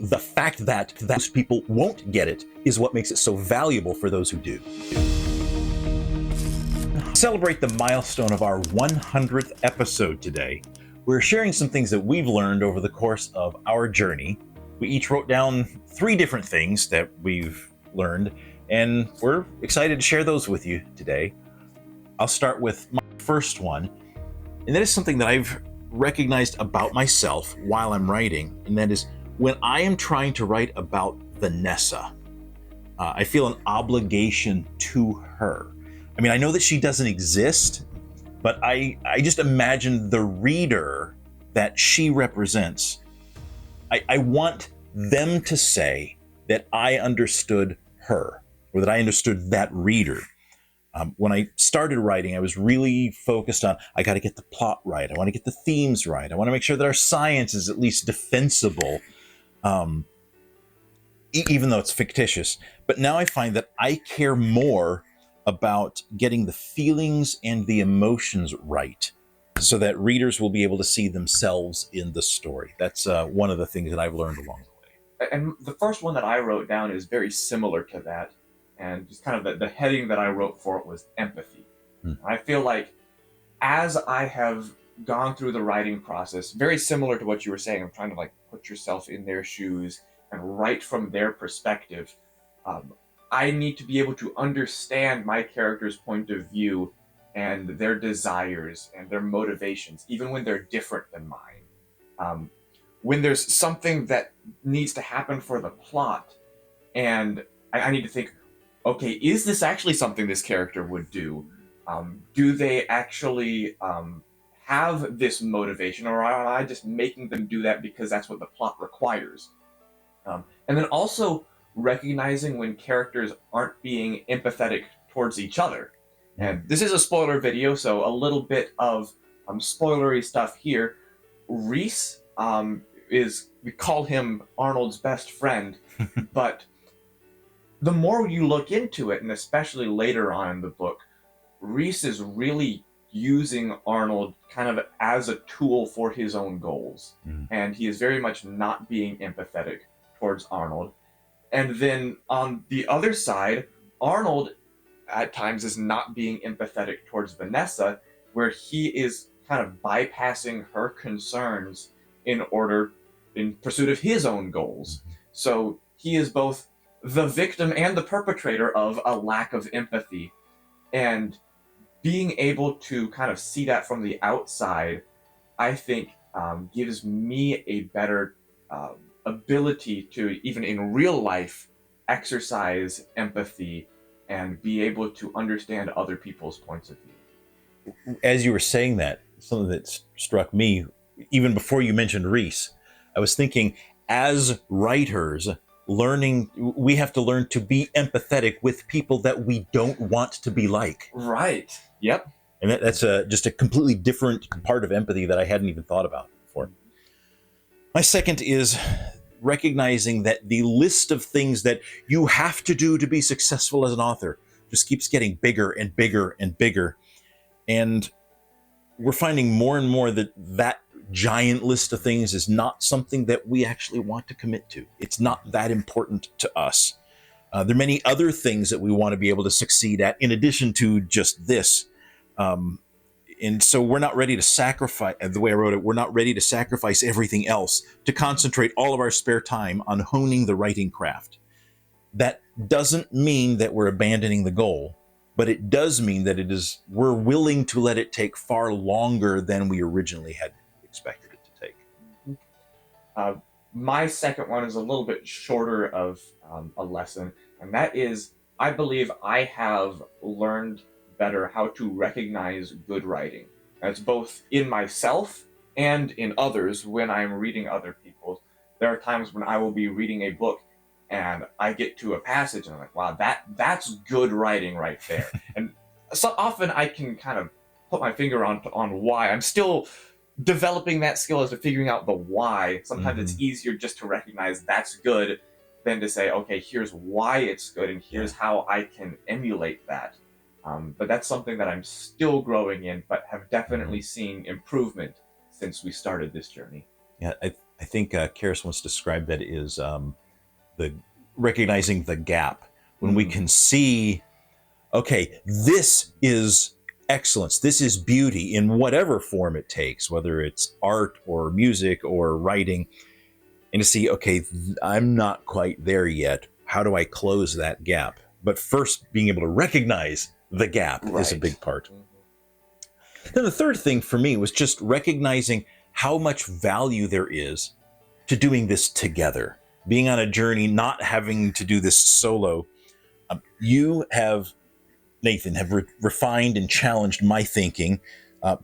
The fact that those people won't get it is what makes it so valuable for those who do. Celebrate the milestone of our 100th episode today. We're sharing some things that we've learned over the course of our journey. We each wrote down 3 different things that we've learned, and we're excited to share those with you today. I'll start with my first one, and that is something that I've recognized about myself while I'm writing, and that is when I am trying to write about Vanessa, I feel an obligation to her. I mean, I know that she doesn't exist, but I just imagine the reader that she represents. I want them to say that I understood her, or that I understood that reader. When I started writing, I was really focused on, I got to get the plot right. I want to get the themes right. I want to make sure that our science is at least defensible, even though it's fictitious. But now I find that I care more about getting the feelings and the emotions right, so that readers will be able to see themselves in the story. That's one of the things that I've learned along the way. And the first one that I wrote down is very similar to that. And just kind of the heading that I wrote for it was empathy. I feel like as I have gone through the writing process, very similar to what you were saying, I'm trying to like put yourself in their shoes and write from their perspective. I need to be able to understand my character's point of view and their desires and their motivations, even when they're different than mine. When there's something that needs to happen for the plot, and I need to think, okay, is this actually something this character would do? Do they actually have this motivation, or am I just making them do that because that's what the plot requires? And then also recognizing when characters aren't being empathetic towards each other. And this is a spoiler video, so a little bit of spoilery stuff here. Reese we call him Arnold's best friend, but the more you look into it, and especially later on in the book, Reese is really using Arnold kind of as a tool for his own goals. And he is very much not being empathetic towards Arnold. And then on the other side, Arnold at times is not being empathetic towards Vanessa, where he is kind of bypassing her concerns in pursuit of his own goals. So he is both the victim and the perpetrator of a lack of empathy. And being able to kind of see that from the outside, I think gives me a better ability to, even in real life, exercise empathy and be able to understand other people's points of view. As you were saying that, something that struck me, even before you mentioned Reese, I was thinking, as writers, we have to learn to be empathetic with people that we don't want to be like. Right. Yep. And that's just a completely different part of empathy that I hadn't even thought about before. My second is recognizing that the list of things that you have to do to be successful as an author just keeps getting bigger and bigger and bigger. And we're finding more and more that giant list of things is not something that we actually want to commit to. It's not that important to us. There are many other things that we want to be able to succeed at in addition to just this. And so we're not ready to sacrifice, the way I wrote it, we're not ready to sacrifice everything else to concentrate all of our spare time on honing the writing craft. That doesn't mean that we're abandoning the goal, but it does mean that we're willing to let it take far longer than we originally had expected it to take. My second one is a little bit shorter of a lesson, and that is, I believe I have learned better how to recognize good writing. That's both in myself and in others. When I'm reading other people's, there are times when I will be reading a book and I get to a passage and I'm like, wow, that's good writing right there. And so often I can kind of put my finger on why. I'm still developing that skill as to figuring out the why. Sometimes it's easier just to recognize that's good than to say, okay, here's why it's good and here's how I can emulate that. But that's something that I'm still growing in, but have definitely seen improvement since we started this journey. Yeah, I I think Karis once described that is the recognizing the gap when we can see, okay, this is excellence, this is beauty in whatever form it takes, whether it's art or music or writing, and to see, okay, I'm not quite there yet. How do I close that gap? But first, being able to recognize the gap is a big part. Then the third thing for me was just recognizing how much value there is to doing this together, being on a journey, not having to do this solo. You have, Nathan, have refined and challenged my thinking,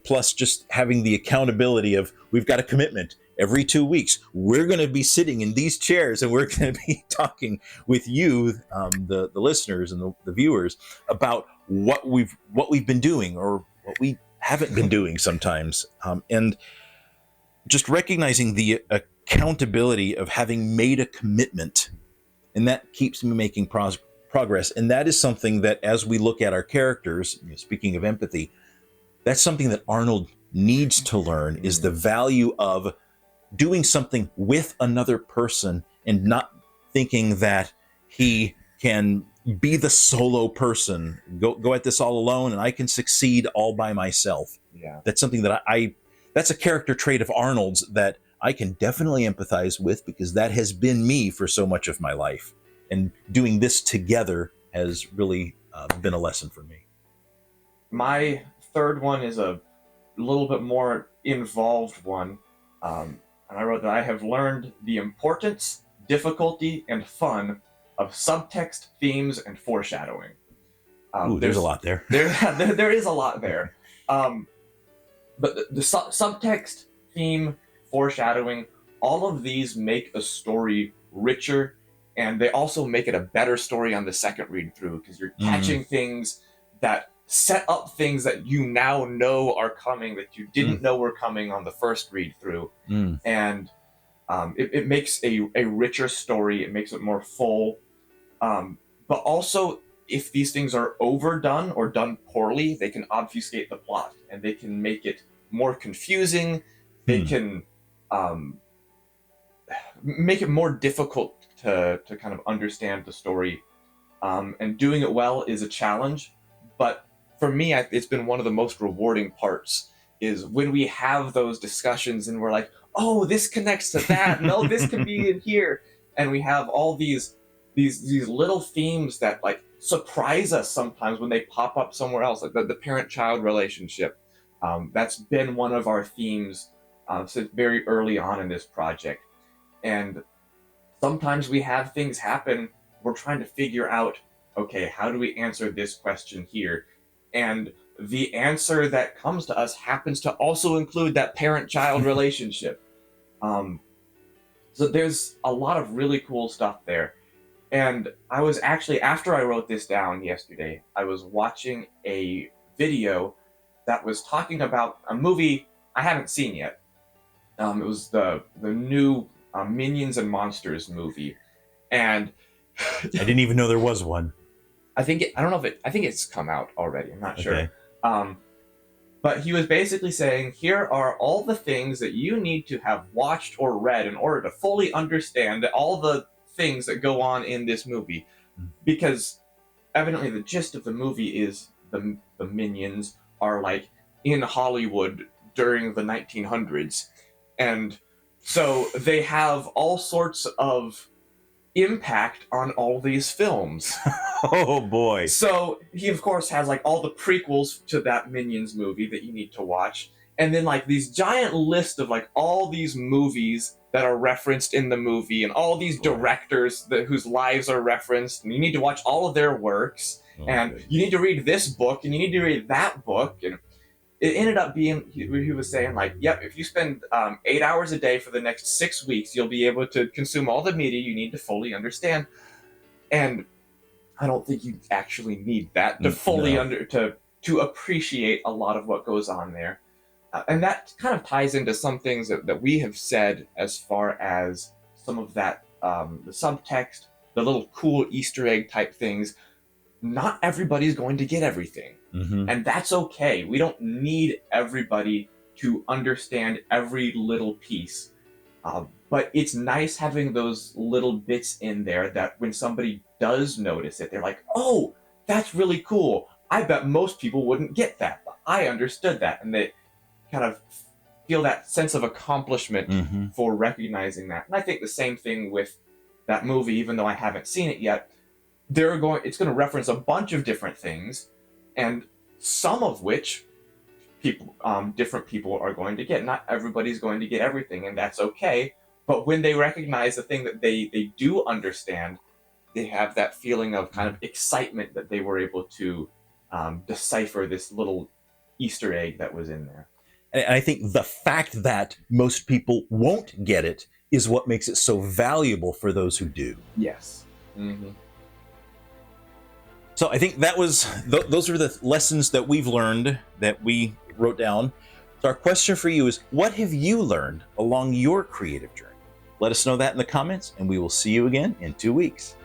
plus just having the accountability of, we've got a commitment. Every 2 weeks, we're going to be sitting in these chairs and we're going to be talking with you, the listeners and the viewers, about what we've been doing or what we haven't been doing sometimes, and just recognizing the accountability of having made a commitment, and that keeps me making progress. And that is something that, as we look at our characters, speaking of empathy, that's something that Arnold needs to learn, is the value of doing something with another person and not thinking that he can be the solo person, go at this all alone, and I can succeed all by myself. Yeah. That's something that that's a character trait of Arnold's that I can definitely empathize with, because that has been me for so much of my life. And doing this together has really been a lesson for me. My third one is a little bit more involved one. And I wrote that I have learned the importance, difficulty, and fun of subtext, themes, and foreshadowing. There's a lot there. There is a lot there. But the subtext, theme, foreshadowing, all of these make a story richer, and they also make it a better story on the second read through, because you're catching things that set up things that you now know are coming that you didn't know were coming on the first read through. And it makes a richer story. It makes it more full. But also, if these things are overdone or done poorly, they can obfuscate the plot, and they can make it more confusing. They can make it more difficult to kind of understand the story. And doing it well is a challenge. But for me, it's been one of the most rewarding parts, is when we have those discussions and we're like, oh, this connects to that. No, this could be in here. And we have all these little themes that like surprise us sometimes when they pop up somewhere else, like the parent-child relationship. That's been one of our themes since very early on in this project. And sometimes we have things happen, we're trying to figure out, okay, how do we answer this question here? And the answer that comes to us happens to also include that parent-child relationship. So there's a lot of really cool stuff there. And I was actually, after I wrote this down yesterday, I was watching a video that was talking about a movie I haven't seen yet. It was the new Minions and Monsters movie. And I didn't even know there was one. I think it's come out already. I'm not sure. But he was basically saying, here are all the things that you need to have watched or read in order to fully understand all the things that go on in this movie. Because evidently the gist of the movie is the Minions are like in Hollywood during the 1900s. And so they have all sorts of impact on all these films. Oh boy. So he of course has like all the prequels to that Minions movie that you need to watch, and then like these giant list of like all these movies that are referenced in the movie, and all these directors whose lives are referenced, and you need to watch all of their works, and you need to read this book, and you need to read that book. And it ended up being, he was saying like, yep, if you spend 8 hours a day for the next 6 weeks, you'll be able to consume all the media you need to fully understand. And I don't think you actually need that to fully to appreciate a lot of what goes on there. And that kind of ties into some things that we have said as far as some of that, the subtext, the little cool Easter egg type things. Not everybody's going to get everything. And that's okay. We don't need everybody to understand every little piece. But it's nice having those little bits in there that when somebody does notice it, they're like, oh, that's really cool. I bet most people wouldn't get that, but I understood that. And they kind of feel that sense of accomplishment for recognizing that. And I think the same thing with that movie, even though I haven't seen it yet, it's going to reference a bunch of different things, and some of which different people are going to get. Not everybody's going to get everything, and that's okay. But when they recognize the thing that they do understand, they have that feeling of kind of excitement that they were able to decipher this little Easter egg that was in there. And I think the fact that most people won't get it is what makes it so valuable for those who do. Yes. Mm-hmm. So I think those are the lessons that we've learned that we wrote down. So our question for you is, what have you learned along your creative journey? Let us know that in the comments, and we will see you again in 2 weeks.